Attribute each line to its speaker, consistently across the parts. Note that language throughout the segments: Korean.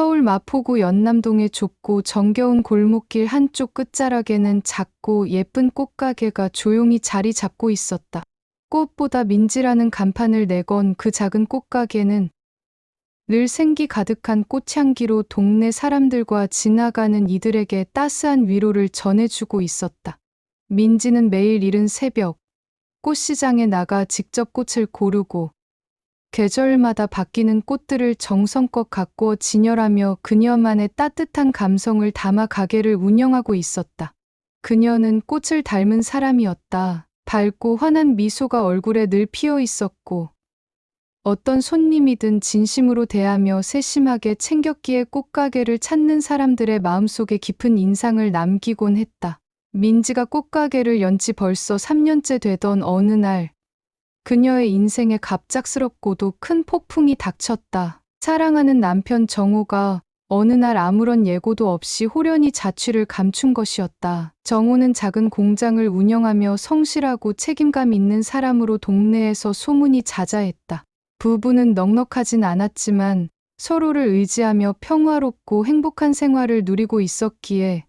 Speaker 1: 서울 마포구 연남동의 좁고 정겨운 골목길 한쪽 끝자락에는 작고 예쁜 꽃가게가 조용히 자리 잡고 있었다. 꽃보다 민지라는 간판을 내건 그 작은 꽃가게는 늘 생기 가득한 꽃향기로 동네 사람들과 지나가는 이들에게 따스한 위로를 전해주고 있었다. 민지는 매일 이른 새벽 꽃시장에 나가 직접 꽃을 고르고 계절마다 바뀌는 꽃들을 정성껏 가꾸어 진열하며 그녀만의 따뜻한 감성을 담아 가게를 운영하고 있었다. 그녀는 꽃을 닮은 사람이었다. 밝고 환한 미소가 얼굴에 늘 피어 있었고 어떤 손님이든 진심으로 대하며 세심하게 챙겼기에 꽃가게를 찾는 사람들의 마음속에 깊은 인상을 남기곤 했다. 민지가 꽃가게를 연 지 벌써 3년째 되던 어느 날 그녀의 인생에 갑작스럽고도 큰 폭풍이 닥쳤다. 사랑하는 남편 정호가 어느 날 아무런 예고도 없이 홀연히 자취를 감춘 것이었다. 정호는 작은 공장을 운영하며 성실하고 책임감 있는 사람으로 동네에서 소문이 자자했다. 부부는 넉넉하진 않았지만 서로를 의지하며 평화롭고 행복한 생활을 누리고 있었기에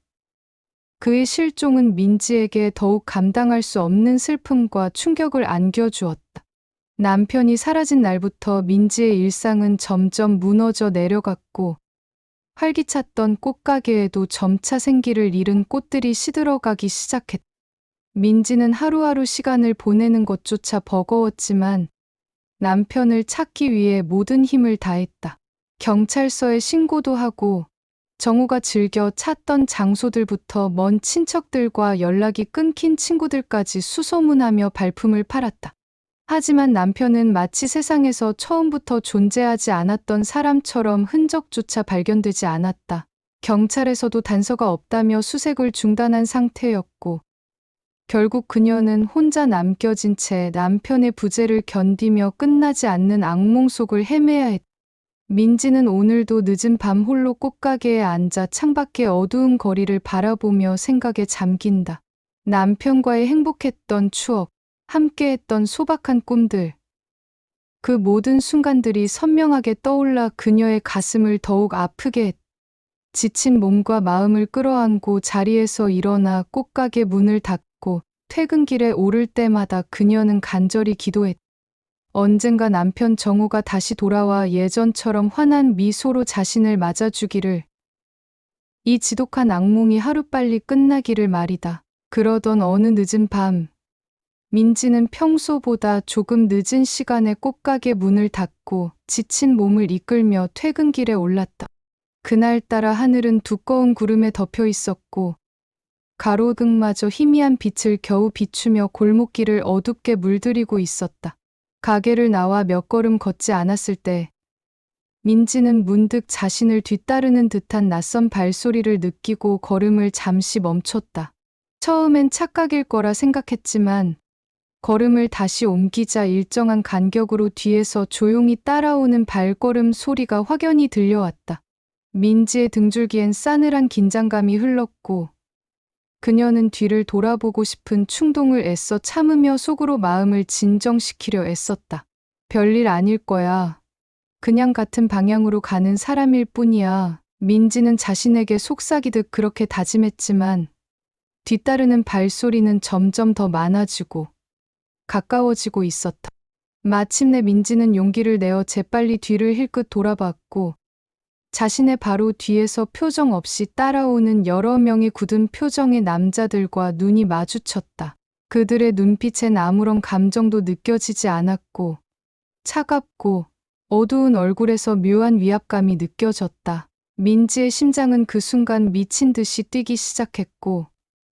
Speaker 1: 그의 실종은 민지에게 더욱 감당할 수 없는 슬픔과 충격을 안겨주었다. 남편이 사라진 날부터 민지의 일상은 점점 무너져 내려갔고 활기찼던 꽃가게에도 점차 생기를 잃은 꽃들이 시들어가기 시작했다. 민지는 하루하루 시간을 보내는 것조차 버거웠지만 남편을 찾기 위해 모든 힘을 다했다. 경찰서에 신고도 하고 정호가 즐겨 찾던 장소들부터 먼 친척들과 연락이 끊긴 친구들까지 수소문하며 발품을 팔았다. 하지만 남편은 마치 세상에서 처음부터 존재하지 않았던 사람처럼 흔적조차 발견되지 않았다. 경찰에서도 단서가 없다며 수색을 중단한 상태였고 결국 그녀는 혼자 남겨진 채 남편의 부재를 견디며 끝나지 않는 악몽 속을 헤매야 했다. 민지는 오늘도 늦은 밤 홀로 꽃가게에 앉아 창밖의 어두운 거리를 바라보며 생각에 잠긴다. 남편과의 행복했던 추억, 함께했던 소박한 꿈들. 그 모든 순간들이 선명하게 떠올라 그녀의 가슴을 더욱 아프게 했다. 지친 몸과 마음을 끌어안고 자리에서 일어나 꽃가게 문을 닫고 퇴근길에 오를 때마다 그녀는 간절히 기도했다. 언젠가 남편 정호가 다시 돌아와 예전처럼 환한 미소로 자신을 맞아주기를. 이 지독한 악몽이 하루빨리 끝나기를 말이다. 그러던 어느 늦은 밤, 민지는 평소보다 조금 늦은 시간에 꽃가게 문을 닫고 지친 몸을 이끌며 퇴근길에 올랐다. 그날따라 하늘은 두꺼운 구름에 덮여 있었고 가로등마저 희미한 빛을 겨우 비추며 골목길을 어둡게 물들이고 있었다. 가게를 나와 몇 걸음 걷지 않았을 때 민지는 문득 자신을 뒤따르는 듯한 낯선 발소리를 느끼고 걸음을 잠시 멈췄다. 처음엔 착각일 거라 생각했지만 걸음을 다시 옮기자 일정한 간격으로 뒤에서 조용히 따라오는 발걸음 소리가 확연히 들려왔다. 민지의 등줄기엔 싸늘한 긴장감이 흘렀고 그녀는 뒤를 돌아보고 싶은 충동을 애써 참으며 속으로 마음을 진정시키려 애썼다. 별일 아닐 거야. 그냥 같은 방향으로 가는 사람일 뿐이야. 민지는 자신에게 속삭이듯 그렇게 다짐했지만 뒤따르는 발소리는 점점 더 많아지고 가까워지고 있었다. 마침내 민지는 용기를 내어 재빨리 뒤를 힐끗 돌아봤고 자신의 바로 뒤에서 표정 없이 따라오는 여러 명의 굳은 표정의 남자들과 눈이 마주쳤다. 그들의 눈빛엔 아무런 감정도 느껴지지 않았고 차갑고 어두운 얼굴에서 묘한 위압감이 느껴졌다. 민지의 심장은 그 순간 미친 듯이 뛰기 시작했고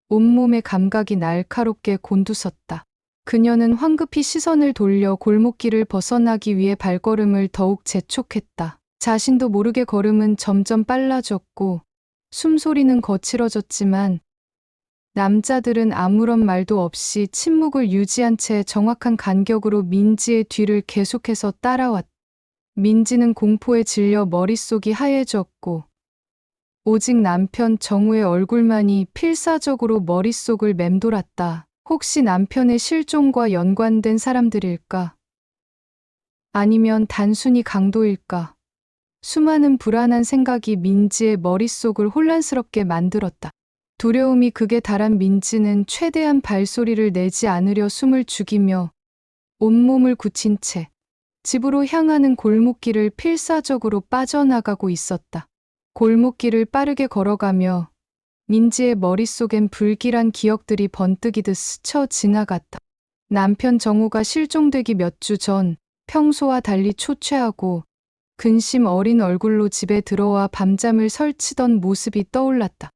Speaker 1: 온몸의 감각이 날카롭게 곤두섰다. 그녀는 황급히 시선을 돌려 골목길을 벗어나기 위해 발걸음을 더욱 재촉했다. 자신도 모르게 걸음은 점점 빨라졌고 숨소리는 거칠어졌지만 남자들은 아무런 말도 없이 침묵을 유지한 채 정확한 간격으로 민지의 뒤를 계속해서 따라왔다. 민지는 공포에 질려 머릿속이 하얘졌고 오직 남편 정우의 얼굴만이 필사적으로 머릿속을 맴돌았다. 혹시 남편의 실종과 연관된 사람들일까? 아니면 단순히 강도일까? 수많은 불안한 생각이 민지의 머릿속을 혼란스럽게 만들었다. 두려움이 극에 달한 민지는 최대한 발소리를 내지 않으려 숨을 죽이며 온몸을 굳힌 채 집으로 향하는 골목길을 필사적으로 빠져나가고 있었다. 골목길을 빠르게 걸어가며 민지의 머릿속엔 불길한 기억들이 번뜩이듯 스쳐 지나갔다. 남편 정우가 실종되기 몇 주 전 평소와 달리 초췌하고 근심 어린 얼굴로 집에 들어와 밤잠을 설치던 모습이 떠올랐다.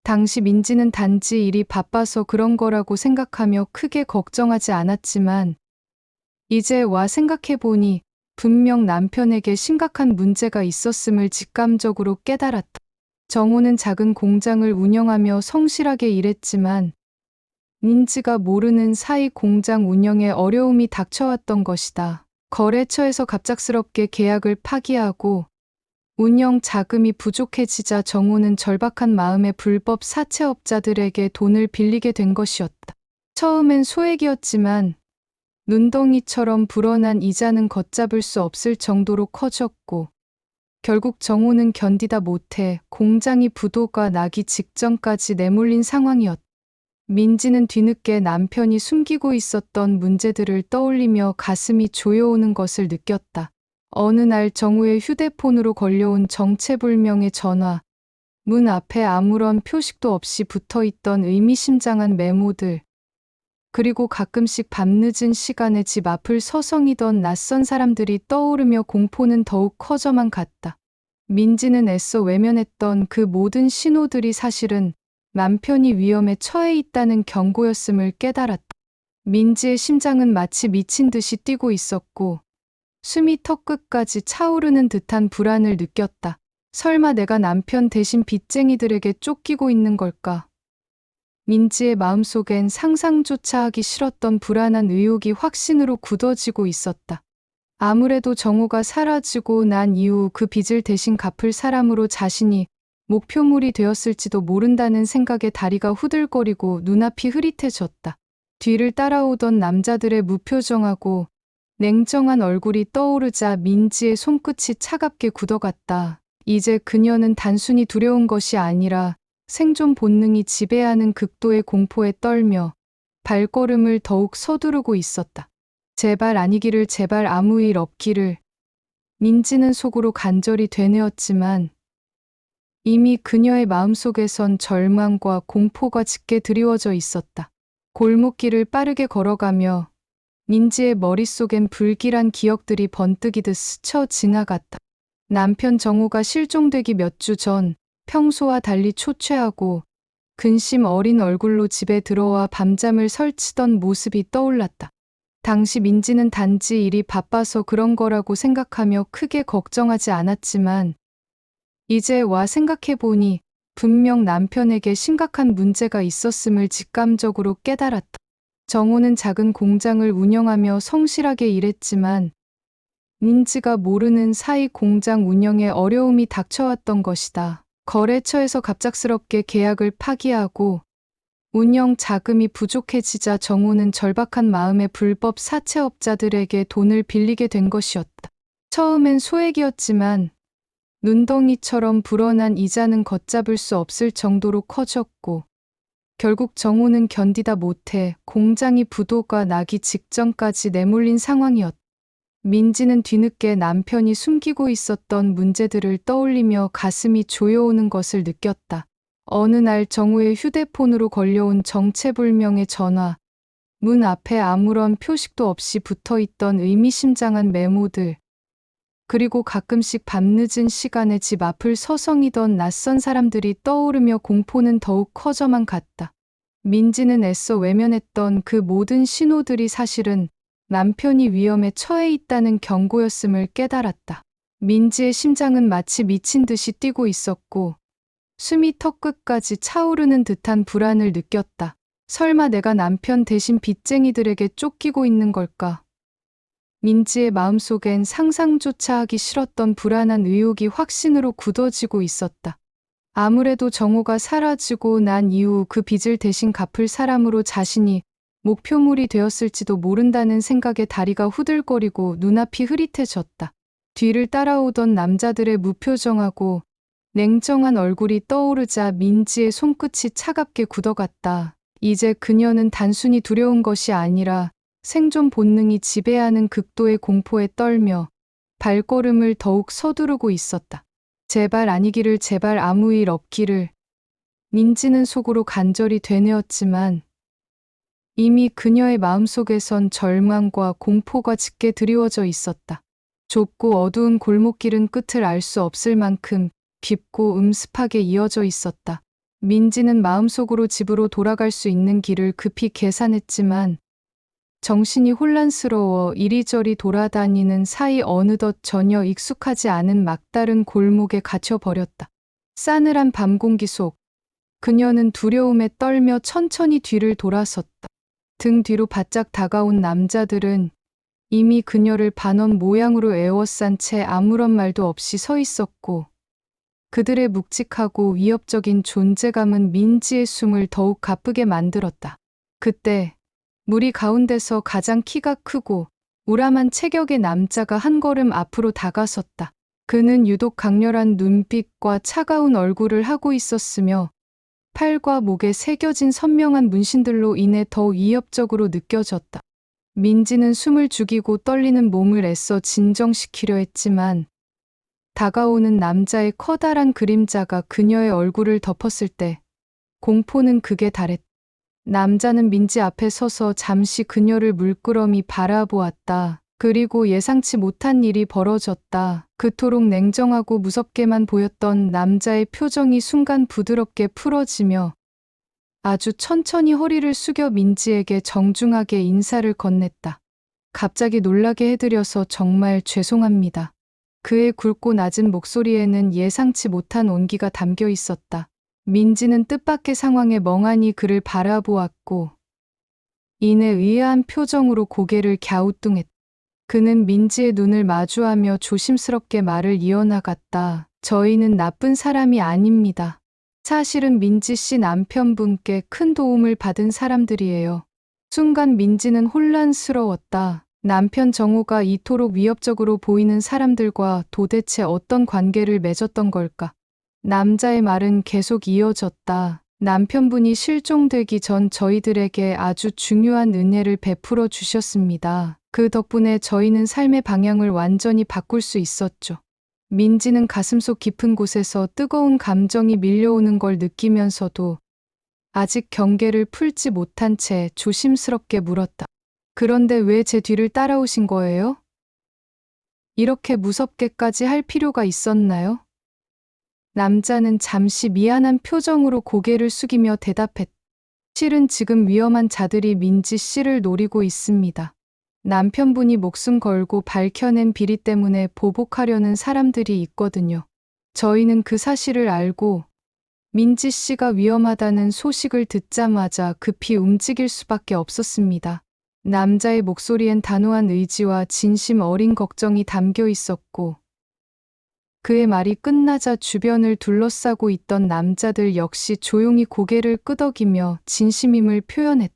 Speaker 1: 당시 민지는 단지 일이 바빠서 그런 거라고 생각하며 크게 걱정하지 않았지만 이제 와 생각해보니 분명 남편에게 심각한 문제가 있었음을 직감적으로 깨달았다. 정우는 작은 공장을 운영하며 성실하게 일했지만 민지가 모르는 사이 공장 운영에 어려움이 닥쳐왔던 것이다. 거래처에서 갑작스럽게 계약을 파기하고 운영 자금이 부족해지자 정우는 절박한 마음에 불법 사채업자들에게 돈을 빌리게 된 것이었다. 처음엔 소액이었지만 눈덩이처럼 불어난 이자는 걷잡을 수 없을 정도로 커졌고 결국 정우는 견디다 못해 공장이 부도가 나기 직전까지 내몰린 상황이었다. 민지는 뒤늦게 남편이 숨기고 있었던 문제들을 떠올리며 가슴이 조여오는 것을 느꼈다. 어느 날 정우의 휴대폰으로 걸려온 정체불명의 전화, 문 앞에 아무런 표식도 없이 붙어있던 의미심장한 메모들, 그리고 가끔씩 밤늦은 시간에 집 앞을 서성이던 낯선 사람들이 떠오르며 공포는 더욱 커져만 갔다. 민지는 애써 외면했던 그 모든 신호들이 사실은 남편이 위험에 처해 있다는 경고였음을 깨달았다. 민지의 심장은 마치 미친 듯이 뛰고 있었고 숨이 턱끝까지 차오르는 듯한 불안을 느꼈다. 설마 내가 남편 대신 빚쟁이들에게 쫓기고 있는 걸까? 민지의 마음속엔 상상조차 하기 싫었던 불안한 의혹이 확신으로 굳어지고 있었다. 아무래도 정우가 사라지고 난 이후 그 빚을 대신 갚을 사람으로 자신이 목표물이 되었을지도 모른다는 생각에 다리가 후들거리고 눈앞이 흐릿해졌다. 뒤를 따라오던 남자들의 무표정하고 냉정한 얼굴이 떠오르자 민지의 손끝이 차갑게 굳어갔다. 이제 그녀는 단순히 두려운 것이 아니라 생존 본능이 지배하는 극도의 공포에 떨며 발걸음을 더욱 서두르고 있었다. 제발 아니기를, 제발 아무 일 없기를. 민지는 속으로 간절히 되뇌었지만 이미 그녀의 마음속에선 절망과 공포가 짙게 드리워져 있었다. 골목길을 빠르게 걸어가며 민지의 머릿속엔 불길한 기억들이 번뜩이듯 스쳐 지나갔다. 남편 정우가 실종되기 몇 주 전 평소와 달리 초췌하고 근심 어린 얼굴로 집에 들어와 밤잠을 설치던 모습이 떠올랐다. 당시 민지는 단지 일이 바빠서 그런 거라고 생각하며 크게 걱정하지 않았지만 이제 와 생각해보니 분명 남편에게 심각한 문제가 있었음을 직감적으로 깨달았다. 정우는 작은 공장을 운영하며 성실하게 일했지만 민지가 모르는 사이 공장 운영에 어려움이 닥쳐왔던 것이다. 거래처에서 갑작스럽게 계약을 파기하고 운영 자금이 부족해지자 정우는 절박한 마음에 불법 사채업자들에게 돈을 빌리게 된 것이었다. 처음엔 소액이었지만 눈덩이처럼 불어난 이자는 걷잡을 수 없을 정도로 커졌고 결국 정우는 견디다 못해 공장이 부도가 나기 직전까지 내몰린 상황이었다. 민지는 뒤늦게 남편이 숨기고 있었던 문제들을 떠올리며 가슴이 조여오는 것을 느꼈다. 어느 날 정우의 휴대폰으로 걸려온 정체불명의 전화, 문 앞에 아무런 표식도 없이 붙어있던 의미심장한 메모들, 그리고 가끔씩 밤늦은 시간에 집 앞을 서성이던 낯선 사람들이 떠오르며 공포는 더욱 커져만 갔다. 민지는 애써 외면했던 그 모든 신호들이 사실은 남편이 위험에 처해 있다는 경고였음을 깨달았다. 민지의 심장은 마치 미친 듯이 뛰고 있었고 숨이 턱끝까지 차오르는 듯한 불안을 느꼈다. 설마 내가 남편 대신 빚쟁이들에게 쫓기고 있는 걸까? 민지의 마음속엔 상상조차 하기 싫었던 불안한 의혹이 확신으로 굳어지고 있었다. 아무래도 정우가 사라지고 난 이후 그 빚을 대신 갚을 사람으로 자신이 목표물이 되었을지도 모른다는 생각에 다리가 후들거리고 눈앞이 흐릿해졌다. 뒤를 따라오던 남자들의 무표정하고 냉정한 얼굴이 떠오르자 민지의 손끝이 차갑게 굳어갔다. 이제 그녀는 단순히 두려운 것이 아니라 생존 본능이 지배하는 극도의 공포에 떨며 발걸음을 더욱 서두르고 있었다. 제발 아니기를, 제발 아무 일 없기를. 민지는 속으로 간절히 되뇌었지만 이미 그녀의 마음속에선 절망과 공포가 짙게 드리워져 있었다. 좁고 어두운 골목길은 끝을 알 수 없을 만큼 깊고 음습하게 이어져 있었다. 민지는 마음속으로 집으로 돌아갈 수 있는 길을 급히 계산했지만 정신이 혼란스러워 이리저리 돌아다니는 사이 어느덧 전혀 익숙하지 않은 막다른 골목에 갇혀버렸다. 싸늘한 밤 공기 속 그녀는 두려움에 떨며 천천히 뒤를 돌아섰다. 등 뒤로 바짝 다가온 남자들은 이미 그녀를 반원 모양으로 에워싼 채 아무런 말도 없이 서 있었고 그들의 묵직하고 위협적인 존재감은 민지의 숨을 더욱 가쁘게 만들었다. 그때 무리 가운데서 가장 키가 크고 우람한 체격의 남자가 한 걸음 앞으로 다가섰다. 그는 유독 강렬한 눈빛과 차가운 얼굴을 하고 있었으며 팔과 목에 새겨진 선명한 문신들로 인해 더 위협적으로 느껴졌다. 민지는 숨을 죽이고 떨리는 몸을 애써 진정시키려 했지만 다가오는 남자의 커다란 그림자가 그녀의 얼굴을 덮었을 때 공포는 극에 달했다. 남자는 민지 앞에 서서 잠시 그녀를 물끄러미 바라보았다. 그리고 예상치 못한 일이 벌어졌다. 그토록 냉정하고 무섭게만 보였던 남자의 표정이 순간 부드럽게 풀어지며 아주 천천히 허리를 숙여 민지에게 정중하게 인사를 건넸다. 갑자기 놀라게 해드려서 정말 죄송합니다. 그의 굵고 낮은 목소리에는 예상치 못한 온기가 담겨 있었다. 민지는 뜻밖의 상황에 멍하니 그를 바라보았고 이내 의아한 표정으로 고개를 갸우뚱했다. 그는 민지의 눈을 마주하며 조심스럽게 말을 이어나갔다. 저희는 나쁜 사람이 아닙니다. 사실은 민지 씨 남편분께 큰 도움을 받은 사람들이에요. 순간 민지는 혼란스러웠다. 남편 정호가 이토록 위협적으로 보이는 사람들과 도대체 어떤 관계를 맺었던 걸까? 남자의 말은 계속 이어졌다. 남편분이 실종되기 전 저희들에게 아주 중요한 은혜를 베풀어 주셨습니다. 그 덕분에 저희는 삶의 방향을 완전히 바꿀 수 있었죠. 민지는 가슴속 깊은 곳에서 뜨거운 감정이 밀려오는 걸 느끼면서도 아직 경계를 풀지 못한 채 조심스럽게 물었다. 그런데 왜 제 뒤를 따라오신 거예요? 이렇게 무섭게까지 할 필요가 있었나요? 남자는 잠시 미안한 표정으로 고개를 숙이며 대답했다. 실은 지금 위험한 자들이 민지 씨를 노리고 있습니다. 남편분이 목숨 걸고 밝혀낸 비리 때문에 보복하려는 사람들이 있거든요. 저희는 그 사실을 알고 민지 씨가 위험하다는 소식을 듣자마자 급히 움직일 수밖에 없었습니다. 남자의 목소리엔 단호한 의지와 진심 어린 걱정이 담겨 있었고 그의 말이 끝나자 주변을 둘러싸고 있던 남자들 역시 조용히 고개를 끄덕이며 진심임을 표현했다.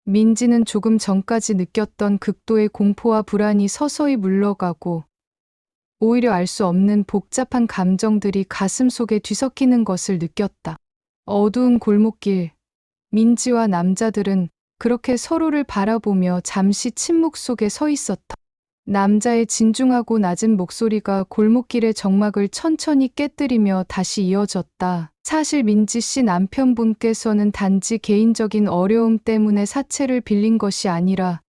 Speaker 1: 민지는 조금 전까지 느꼈던 극도의 공포와 불안이 서서히 물러가고 오히려 알 수 없는 복잡한 감정들이 가슴속에 뒤섞이는 것을 느꼈다. 어두운 골목길, 민지와 남자들은 그렇게 서로를 바라보며 잠시 침묵 속에 서 있었다. 남자의 진중하고 낮은 목소리가 골목길의 정막을 천천히 깨뜨리며 다시 이어졌다. 사실 민지 씨 남편분께서는 단지 개인적인 어려움 때문에 사채를 빌린 것이 아니라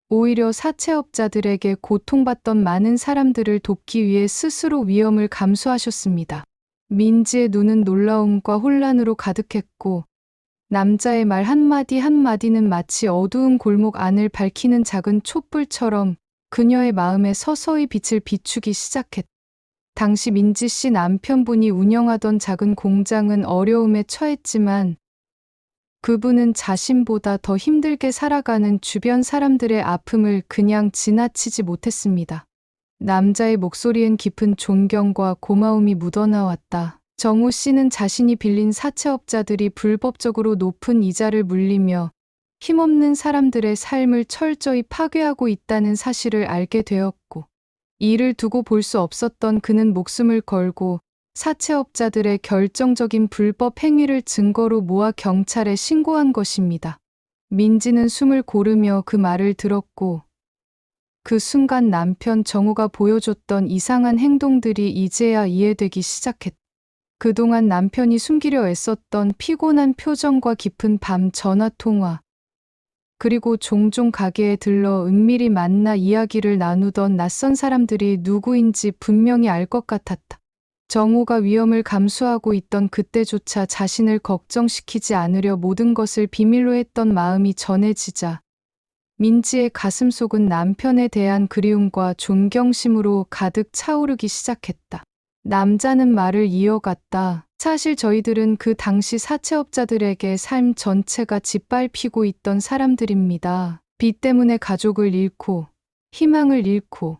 Speaker 1: 오히려 사채업자들에게 고통받던 많은 사람들을 돕기 위해 스스로 위험을 감수하셨습니다. 민지의 눈은 놀라움과 혼란으로 가득했고 남자의 말 한마디 한마디는 마치 어두운 골목 안을 밝히는 작은 촛불처럼 그녀의 마음에 서서히 빛을 비추기 시작했다. 당시 민지 씨 남편분이 운영하던 작은 공장은 어려움에 처했지만 그분은 자신보다 더 힘들게 살아가는 주변 사람들의 아픔을 그냥 지나치지 못했습니다. 남자의 목소리엔 깊은 존경과 고마움이 묻어나왔다. 정호 씨는 자신이 빌린 사채업자들이 불법적으로 높은 이자를 물리며 힘없는 사람들의 삶을 철저히 파괴하고 있다는 사실을 알게 되었고 이를 두고 볼 수 없었던 그는 목숨을 걸고 사채업자들의 결정적인 불법 행위를 증거로 모아 경찰에 신고한 것입니다. 민지는 숨을 고르며 그 말을 들었고 그 순간 남편 정우가 보여줬던 이상한 행동들이 이제야 이해되기 시작했다. 그동안 남편이 숨기려 애썼던 피곤한 표정과 깊은 밤 전화통화, 그리고 종종 가게에 들러 은밀히 만나 이야기를 나누던 낯선 사람들이 누구인지 분명히 알 것 같았다. 정우가 위험을 감수하고 있던 그때조차 자신을 걱정시키지 않으려 모든 것을 비밀로 했던 마음이 전해지자 민지의 가슴속은 남편에 대한 그리움과 존경심으로 가득 차오르기 시작했다. 남자는 말을 이어갔다. 사실 저희들은 그 당시 사채업자들에게 삶 전체가 짓밟히고 있던 사람들입니다. 빚 때문에 가족을 잃고 희망을 잃고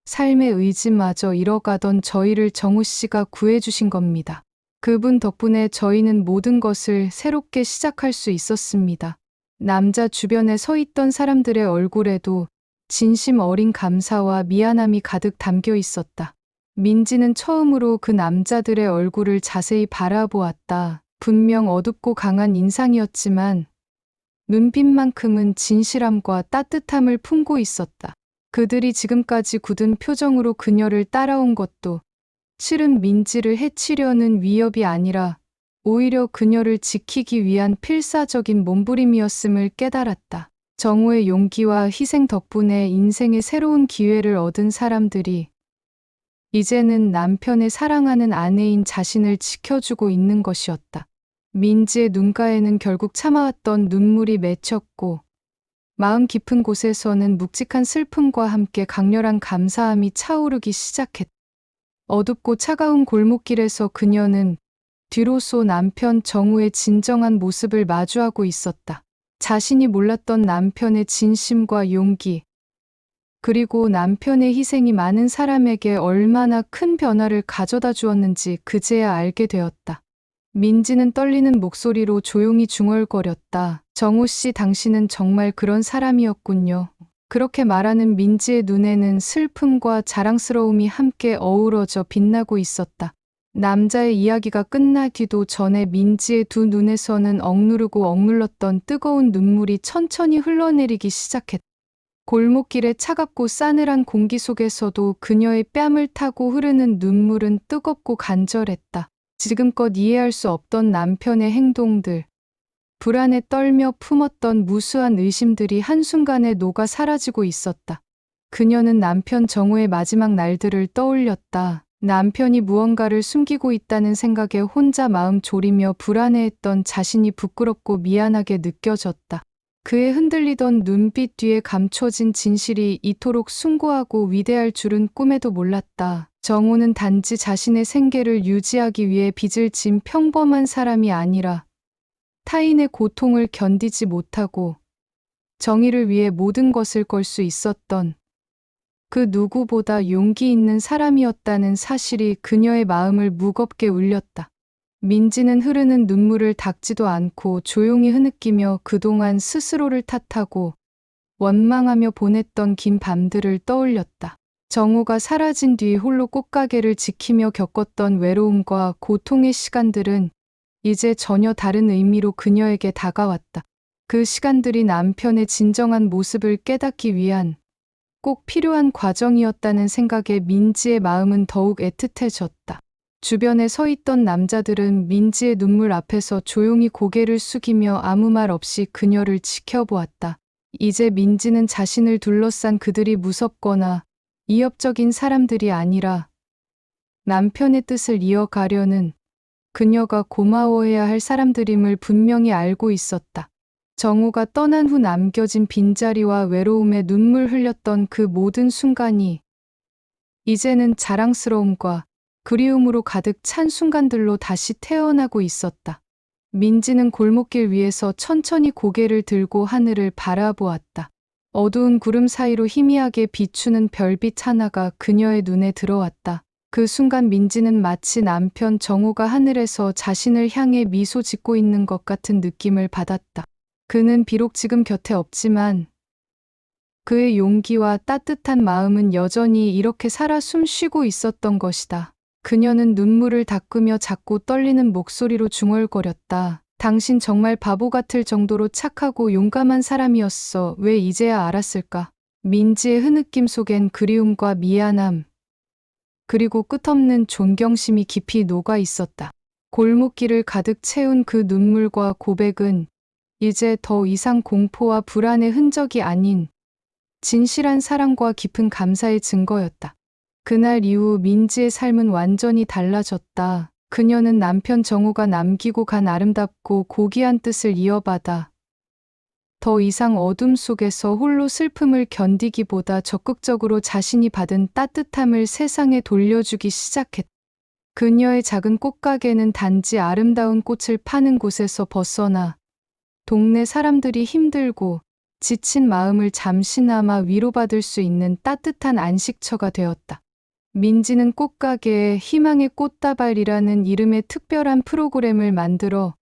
Speaker 1: 삶의 의지마저 잃어가던 저희를 정우 씨가 구해주신 겁니다. 그분 덕분에 저희는 모든 것을 새롭게 시작할 수 있었습니다. 남자 주변에 서 있던 사람들의 얼굴에도 진심 어린 감사와 미안함이 가득 담겨 있었다. 민지는 처음으로 그 남자들의 얼굴을 자세히 바라보았다. 분명 어둡고 강한 인상이었지만 눈빛만큼은 진실함과 따뜻함을 품고 있었다. 그들이 지금까지 굳은 표정으로 그녀를 따라온 것도 실은 민지를 해치려는 위협이 아니라 오히려 그녀를 지키기 위한 필사적인 몸부림이었음을 깨달았다. 정우의 용기와 희생 덕분에 인생의 새로운 기회를 얻은 사람들이 이제는 남편의 사랑하는 아내인 자신을 지켜주고 있는 것이었다. 민지의 눈가에는 결국 참아왔던 눈물이 맺혔고 마음 깊은 곳에서는 묵직한 슬픔과 함께 강렬한 감사함이 차오르기 시작했다. 어둡고 차가운 골목길에서 그녀는 뒤로서 남편 정우의 진정한 모습을 마주하고 있었다. 자신이 몰랐던 남편의 진심과 용기, 그리고 남편의 희생이 많은 사람에게 얼마나 큰 변화를 가져다 주었는지 그제야 알게 되었다. 민지는 떨리는 목소리로 조용히 중얼거렸다. 정우 씨, 당신은 정말 그런 사람이었군요. 그렇게 말하는 민지의 눈에는 슬픔과 자랑스러움이 함께 어우러져 빛나고 있었다. 남자의 이야기가 끝나기도 전에 민지의 두 눈에서는 억누르고 억눌렀던 뜨거운 눈물이 천천히 흘러내리기 시작했다. 골목길의 차갑고 싸늘한 공기 속에서도 그녀의 뺨을 타고 흐르는 눈물은 뜨겁고 간절했다. 지금껏 이해할 수 없던 남편의 행동들, 불안에 떨며 품었던 무수한 의심들이 한순간에 녹아 사라지고 있었다. 그녀는 남편 정우의 마지막 날들을 떠올렸다. 남편이 무언가를 숨기고 있다는 생각에 혼자 마음 졸이며 불안해했던 자신이 부끄럽고 미안하게 느껴졌다. 그의 흔들리던 눈빛 뒤에 감춰진 진실이 이토록 숭고하고 위대할 줄은 꿈에도 몰랐다. 정우는 단지 자신의 생계를 유지하기 위해 빚을 진 평범한 사람이 아니라 타인의 고통을 견디지 못하고 정의를 위해 모든 것을 걸 수 있었던 그 누구보다 용기 있는 사람이었다는 사실이 그녀의 마음을 무겁게 울렸다. 민지는 흐르는 눈물을 닦지도 않고 조용히 흐느끼며 그동안 스스로를 탓하고 원망하며 보냈던 긴 밤들을 떠올렸다. 정우가 사라진 뒤 홀로 꽃가게를 지키며 겪었던 외로움과 고통의 시간들은 이제 전혀 다른 의미로 그녀에게 다가왔다. 그 시간들이 남편의 진정한 모습을 깨닫기 위한 꼭 필요한 과정이었다는 생각에 민지의 마음은 더욱 애틋해졌다. 주변에 서 있던 남자들은 민지의 눈물 앞에서 조용히 고개를 숙이며 아무 말 없이 그녀를 지켜보았다. 이제 민지는 자신을 둘러싼 그들이 무섭거나 위협적인 사람들이 아니라 남편의 뜻을 이어가려는 그녀가 고마워해야 할 사람들임을 분명히 알고 있었다. 정우가 떠난 후 남겨진 빈자리와 외로움에 눈물 흘렸던 그 모든 순간이 이제는 자랑스러움과 그리움으로 가득 찬 순간들로 다시 태어나고 있었다. 민지는 골목길 위에서 천천히 고개를 들고 하늘을 바라보았다. 어두운 구름 사이로 희미하게 비추는 별빛 하나가 그녀의 눈에 들어왔다. 그 순간 민지는 마치 남편 정우가 하늘에서 자신을 향해 미소 짓고 있는 것 같은 느낌을 받았다. 그는 비록 지금 곁에 없지만 그의 용기와 따뜻한 마음은 여전히 이렇게 살아 숨쉬고 있었던 것이다. 그녀는 눈물을 닦으며 작고 떨리는 목소리로 중얼거렸다. 당신 정말 바보 같을 정도로 착하고 용감한 사람이었어. 왜 이제야 알았을까? 민지의 흐느낌 속엔 그리움과 미안함, 그리고 끝없는 존경심이 깊이 녹아 있었다. 골목길을 가득 채운 그 눈물과 고백은 이제 더 이상 공포와 불안의 흔적이 아닌 진실한 사랑과 깊은 감사의 증거였다. 그날 이후 민지의 삶은 완전히 달라졌다. 그녀는 남편 정우가 남기고 간 아름답고 고귀한 뜻을 이어받아 더 이상 어둠 속에서 홀로 슬픔을 견디기보다 적극적으로 자신이 받은 따뜻함을 세상에 돌려주기 시작했다. 그녀의 작은 꽃가게는 단지 아름다운 꽃을 파는 곳에서 벗어나 동네 사람들이 힘들고 지친 마음을 잠시나마 위로받을 수 있는 따뜻한 안식처가 되었다. 민지는 꽃가게에 희망의 꽃다발이라는 이름의 특별한 프로그램을 만들어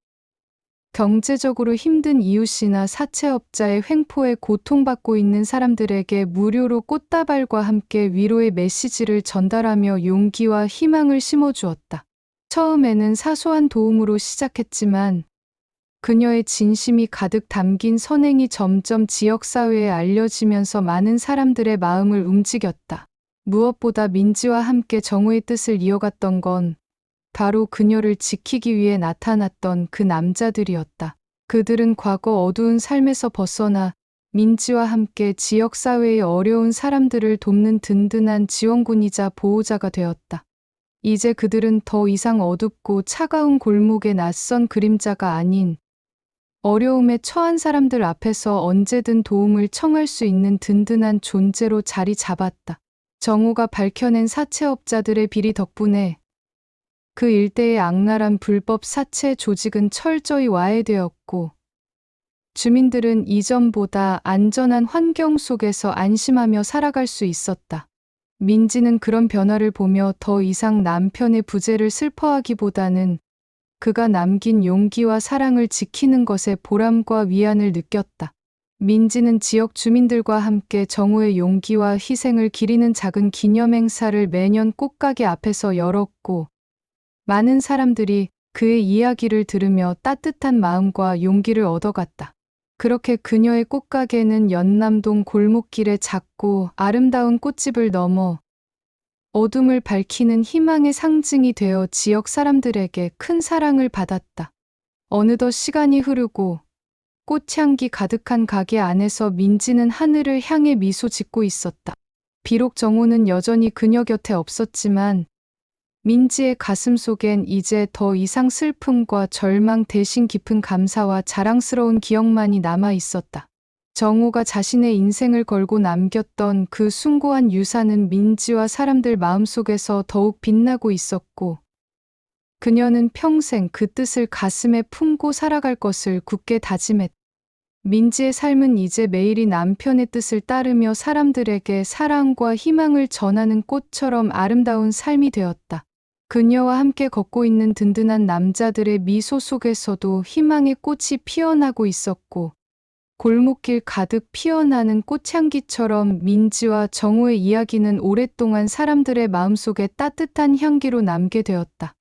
Speaker 1: 경제적으로 힘든 이웃이나 사채업자의 횡포에 고통받고 있는 사람들에게 무료로 꽃다발과 함께 위로의 메시지를 전달하며 용기와 희망을 심어주었다. 처음에는 사소한 도움으로 시작했지만 그녀의 진심이 가득 담긴 선행이 점점 지역사회에 알려지면서 많은 사람들의 마음을 움직였다. 무엇보다 민지와 함께 정우의 뜻을 이어갔던 건 바로 그녀를 지키기 위해 나타났던 그 남자들이었다. 그들은 과거 어두운 삶에서 벗어나 민지와 함께 지역사회의 어려운 사람들을 돕는 든든한 지원군이자 보호자가 되었다. 이제 그들은 더 이상 어둡고 차가운 골목의 낯선 그림자가 아닌 어려움에 처한 사람들 앞에서 언제든 도움을 청할 수 있는 든든한 존재로 자리 잡았다. 정우가 밝혀낸 사채업자들의 비리 덕분에 그 일대의 악랄한 불법 사채 조직은 철저히 와해되었고 주민들은 이전보다 안전한 환경 속에서 안심하며 살아갈 수 있었다. 민지는 그런 변화를 보며 더 이상 남편의 부재를 슬퍼하기보다는 그가 남긴 용기와 사랑을 지키는 것에 보람과 위안을 느꼈다. 민지는 지역 주민들과 함께 정우의 용기와 희생을 기리는 작은 기념행사를 매년 꽃가게 앞에서 열었고 많은 사람들이 그의 이야기를 들으며 따뜻한 마음과 용기를 얻어갔다. 그렇게 그녀의 꽃가게는 연남동 골목길의 작고 아름다운 꽃집을 넘어 어둠을 밝히는 희망의 상징이 되어 지역 사람들에게 큰 사랑을 받았다. 어느덧 시간이 흐르고 꽃향기 가득한 가게 안에서 민지는 하늘을 향해 미소 짓고 있었다. 비록 정우는 여전히 그녀 곁에 없었지만 민지의 가슴 속엔 이제 더 이상 슬픔과 절망 대신 깊은 감사와 자랑스러운 기억만이 남아 있었다. 정우가 자신의 인생을 걸고 남겼던 그 숭고한 유산은 민지와 사람들 마음속에서 더욱 빛나고 있었고 그녀는 평생 그 뜻을 가슴에 품고 살아갈 것을 굳게 다짐했다. 민지의 삶은 이제 매일이 남편의 뜻을 따르며 사람들에게 사랑과 희망을 전하는 꽃처럼 아름다운 삶이 되었다. 그녀와 함께 걷고 있는 든든한 남자들의 미소 속에서도 희망의 꽃이 피어나고 있었고 골목길 가득 피어나는 꽃향기처럼 민지와 정우의 이야기는 오랫동안 사람들의 마음속에 따뜻한 향기로 남게 되었다.